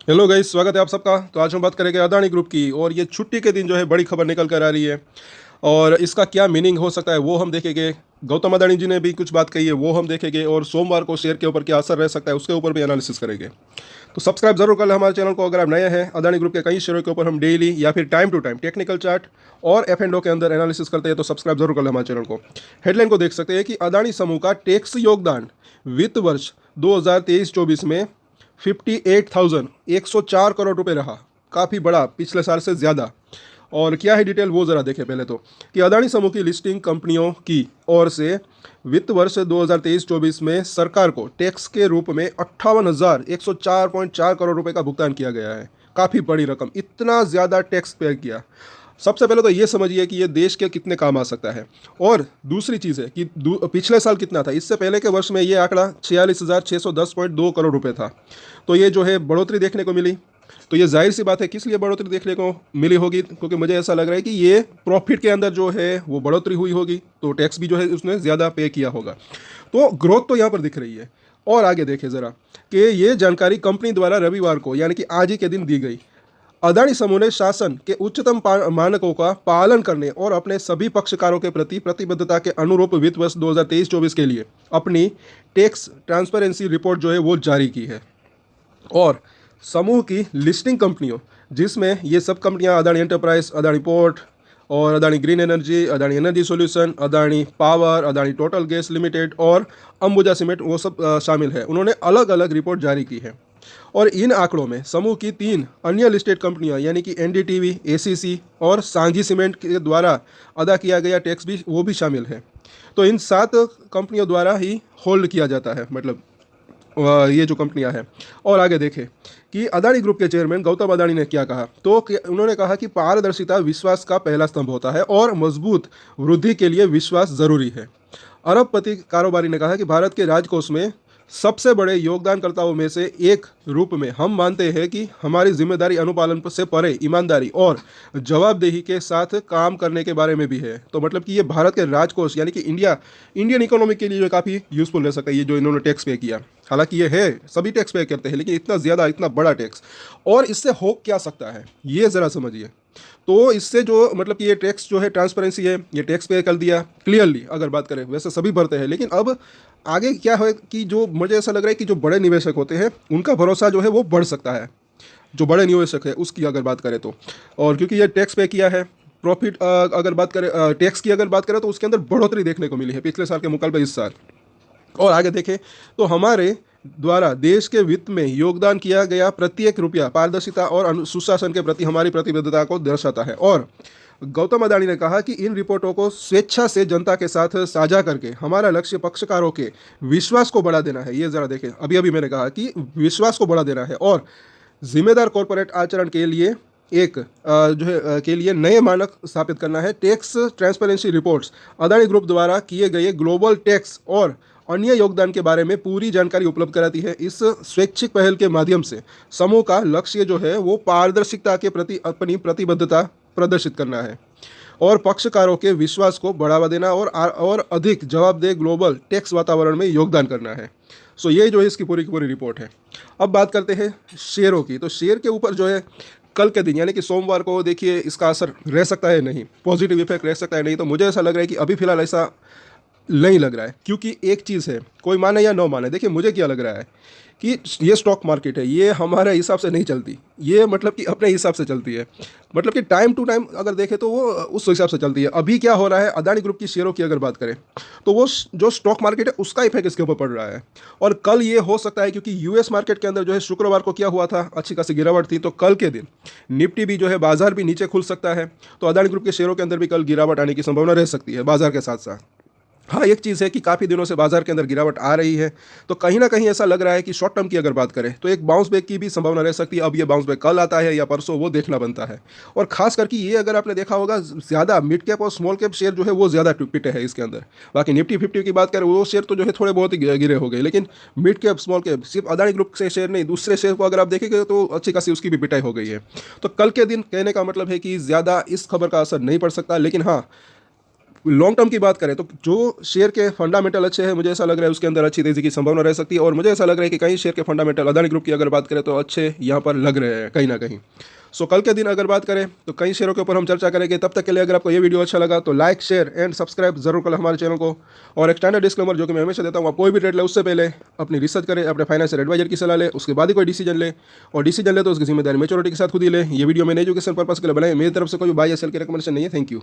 Hello guys, स्वागत है आप सबका। तो आज हम बात करेंगे अदानी ग्रुप की। और ये छुट्टी के दिन जो है बड़ी खबर निकल कर आ रही है और इसका क्या मीनिंग हो सकता है वो हम देखेंगे। गौतम अदानी जी ने भी कुछ बात कही है वो हम देखेंगे, और सोमवार को शेयर के ऊपर क्या असर रह सकता है उसके ऊपर भी एनालिसिस करेंगे। तो सब्सक्राइब जरूर कर लें हमारे चैनल को अगर आप नए हैं। अदानी ग्रुप के कई शेयरों के ऊपर हम डेली या फिर time to time technical chart और एफ एंड ओ के अंदर एनालिसिस करते हैं, तो सब्सक्राइब जरूर कर लें हमारे चैनल को। हेडलाइन को देख सकते हैं कि अदानी समूह का टैक्स योगदान वित्त वर्ष 2023-24 में 58,104 करोड़ रुपए रहा। काफ़ी बड़ा, पिछले साल से ज़्यादा। और क्या है डिटेल वो ज़रा देखें पहले तो, कि अदानी समूह की लिस्टिंग कंपनियों की ओर से वित्त वर्ष 2023-24 में सरकार को टैक्स के रूप में 58,104.4 करोड़ रुपए का भुगतान किया गया है। काफ़ी बड़ी रकम, इतना ज़्यादा टैक्स पे किया। सबसे पहले तो ये समझिए कि ये देश के कितने काम आ सकता है। और दूसरी चीज़ है कि पिछले साल कितना था, इससे पहले के वर्ष में ये आंकड़ा 46,610.2 करोड़ रुपए था। तो ये जो है बढ़ोतरी देखने को मिली। तो ये जाहिर सी बात है किस लिए बढ़ोतरी देखने को मिली होगी, क्योंकि मुझे ऐसा लग रहा है कि ये प्रॉफिट के अंदर जो है वो बढ़ोतरी हुई होगी, तो टैक्स भी जो है उसने ज़्यादा पे किया होगा। तो ग्रोथ तो यहाँ पर दिख रही है। और आगे देखें ज़रा कि ये जानकारी कंपनी द्वारा रविवार को यानी कि आज ही के दिन दी गई। अदानी समूह ने शासन के उच्चतम मानकों का पालन करने और अपने सभी पक्षकारों के प्रति प्रतिबद्धता के अनुरूप वित्त वर्ष 2023-24 के लिए अपनी टैक्स ट्रांसपेरेंसी रिपोर्ट जो है वो जारी की है। और समूह की लिस्टिंग कंपनियों, जिसमें ये सब कंपनियां अदानी एंटरप्राइज, अदानी पोर्ट और Adani green energy, Adani energy solution, Adani power, Adani total gas limited और अंबुजा सीमेंट, वो सब शामिल है। उन्होंने अलग अलग रिपोर्ट जारी की है। और इन आंकड़ों में समूह की 3 अन्य लिस्टेड कंपनियां यानी कि एनडीटीवी, एसीसी और सांघी सीमेंट के द्वारा अदा किया गया टैक्स भी वो भी शामिल है। तो इन 7 कंपनियों द्वारा ही होल्ड किया जाता है, मतलब ये जो कंपनियां हैं। और आगे देखें कि अदानी ग्रुप के चेयरमैन गौतम अदानी ने क्या कहा, तो उन्होंने कहा कि पारदर्शिता विश्वास का पहला स्तंभ होता है और मजबूत वृद्धि के लिए विश्वास जरूरी है। अरबपति कारोबारी ने कहा कि भारत के राजकोष में सबसे बड़े योगदानकर्ताओं में से एक रूप में हम मानते हैं कि हमारी जिम्मेदारी अनुपालन से परे ईमानदारी और जवाबदेही के साथ काम करने के बारे में भी है। तो मतलब कि ये भारत के राजकोष यानी कि इंडियन इकोनॉमी के लिए जो काफ़ी यूजफुल रह सकता है ये जो इन्होंने टैक्स पे किया। हालांकि ये है, सभी टैक्स पे करते हैं, लेकिन इतना ज़्यादा, इतना बड़ा टैक्स। और इससे हो क्या सकता है ये ज़रा समझिए। तो इससे जो मतलब कि ये टैक्स जो है ट्रांसपेरेंसी है, ये टैक्स पे कर दिया क्लियरली अगर बात करें, वैसे सभी भरते हैं, लेकिन अब आगे क्या है कि जो मुझे ऐसा लग रहा है कि जो बड़े निवेशक होते हैं उनका भरोसा जो है वो बढ़ सकता है। जो बड़े निवेशक है उसकी अगर बात करें तो, और क्योंकि ये टैक्स पे किया है, प्रॉफिट अगर बात करें, टैक्स की अगर बात करें तो उसके अंदर बढ़ोतरी देखने को मिली है पिछले साल के मुकाबले इस साल। और आगे देखें तो हमारे द्वारा देश के वित्त में योगदान किया गया प्रत्येक रुपया पारदर्शिता और सुशासन के प्रति हमारी प्रतिबद्धता को दर्शाता है। और गौतम अदानी ने कहा कि इन रिपोर्टों को स्वेच्छा से जनता के साथ साझा करके हमारा लक्ष्य पक्षकारों के विश्वास को बढ़ा देना है। ये ज़रा देखें, अभी अभी मैंने कहा कि विश्वास को बढ़ा देना है और जिम्मेदार कॉरपोरेट आचरण के लिए जो है के लिए नए मानक स्थापित करना है। Tax transparency reports Adani group द्वारा किए गए ग्लोबल टैक्स और अन्य योगदान के बारे में पूरी जानकारी उपलब्ध कराती है। इस स्वैच्छिक पहल के माध्यम से समूह का लक्ष्य जो है वो पारदर्शिता के प्रति अपनी प्रतिबद्धता प्रदर्शित करना है और पक्षकारों के विश्वास को बढ़ावा देना और अधिक जवाबदेह ग्लोबल टैक्स वातावरण में योगदान करना है। सो ये जो है इसकी पूरी की पूरी रिपोर्ट है। अब बात करते हैं शेयरों की। तो शेयर के ऊपर जो है कल के दिन यानी कि सोमवार को देखिए इसका असर रह सकता है, नहीं पॉजिटिव इफेक्ट रह सकता है, नहीं। तो मुझे ऐसा लग रहा है कि अभी फिलहाल ऐसा नहीं लग रहा है, क्योंकि एक चीज़ है, कोई माने या न माने, देखिए मुझे क्या लग रहा है कि ये स्टॉक मार्केट है, ये हमारे हिसाब से नहीं चलती, ये मतलब कि अपने हिसाब से चलती है। मतलब कि टाइम टू टाइम अगर देखें तो वो उस हिसाब से चलती है। अभी क्या हो रहा है, अदानी ग्रुप की शेयरों की अगर बात करें तो वो जो स्टॉक मार्केट है उसका इफेक्ट इसके ऊपर पड़ रहा है। और कल ये हो सकता है क्योंकि यूएस मार्केट के अंदर जो है शुक्रवार को क्या हुआ था, अच्छी खासी गिरावट थी, तो कल के दिन निफ्टी भी जो है बाजार भी नीचे खुल सकता है। तो अदानी ग्रुप के शेयरों के अंदर भी कल गिरावट आने की संभावना रह सकती है बाजार के साथ साथ। हाँ, एक चीज़ है कि काफ़ी दिनों से बाजार के अंदर गिरावट आ रही है, तो कहीं ना कहीं ऐसा लग रहा है कि शॉर्ट टर्म की अगर बात करें तो एक बाउंस बैक की भी संभावना रह सकती है। अब ये बाउंस बैक कल आता है या परसों वो देखना बनता है। और खास करके ये अगर आपने देखा होगा ज़्यादा मिड कैप और स्मॉल कैप शेयर जो है वो ज़्यादा पिटे हैं इसके अंदर। बाकी निफ्टी 50 की बात करें वो शेयर तो जो है थोड़े बहुत ही गिरे हो गए, लेकिन मिड कैप स्मॉल कैप सिर्फ अदानी ग्रुप से शेयर नहीं, दूसरे शेयर को अगर आप देखेंगे तो अच्छी खासी उसकी भी पिटाई हो गई है। तो कल के दिन कहने का मतलब है कि ज़्यादा इस खबर का असर नहीं पड़ सकता, लेकिन हाँ लॉन्ग टर्म की बात करें तो जो शेयर के फंडामेंटल अच्छे हैं, मुझे ऐसा लग रहा है उसके अंदर अच्छी तेजी की संभावना रह सकती है। और मुझे ऐसा लग रहा है कि कई शेयर के फंडामेंटल अदानी ग्रुप की अगर बात करें तो अच्छे यहाँ पर लग रहे हैं कहीं ना कहीं। सो कल के दिन अगर बात करें तो कई शेयरों के ऊपर हम चर्चा करेंगे। तब तक के लिए अगर आपको ये वीडियो अच्छा लगा तो लाइक, शेयर एंड सब्सक्राइब जरूर करें हमारे चैनल को। और एक स्टैंडर्ड डिस्क्लेमर जो कि मैं हमेशा देता हूँ, आप कोई भी ट्रेड ले उससे पहले अपनी रिसर्च करें, अपने फाइनेंशियल एडवाइजर की सलाह ले, उसके बाद ही कोई डिसीजन ले। और डिसीजन ले तो उसकी जिम्मेदारी मेच्योरिटी के साथ खुद ही ले। ये वीडियो मैंने एजुकेशन पर्पस के लिए बनाई, मेरी तरफ से कोई बाय या सेल की रिकमेंडेशन नहीं है। Thank you.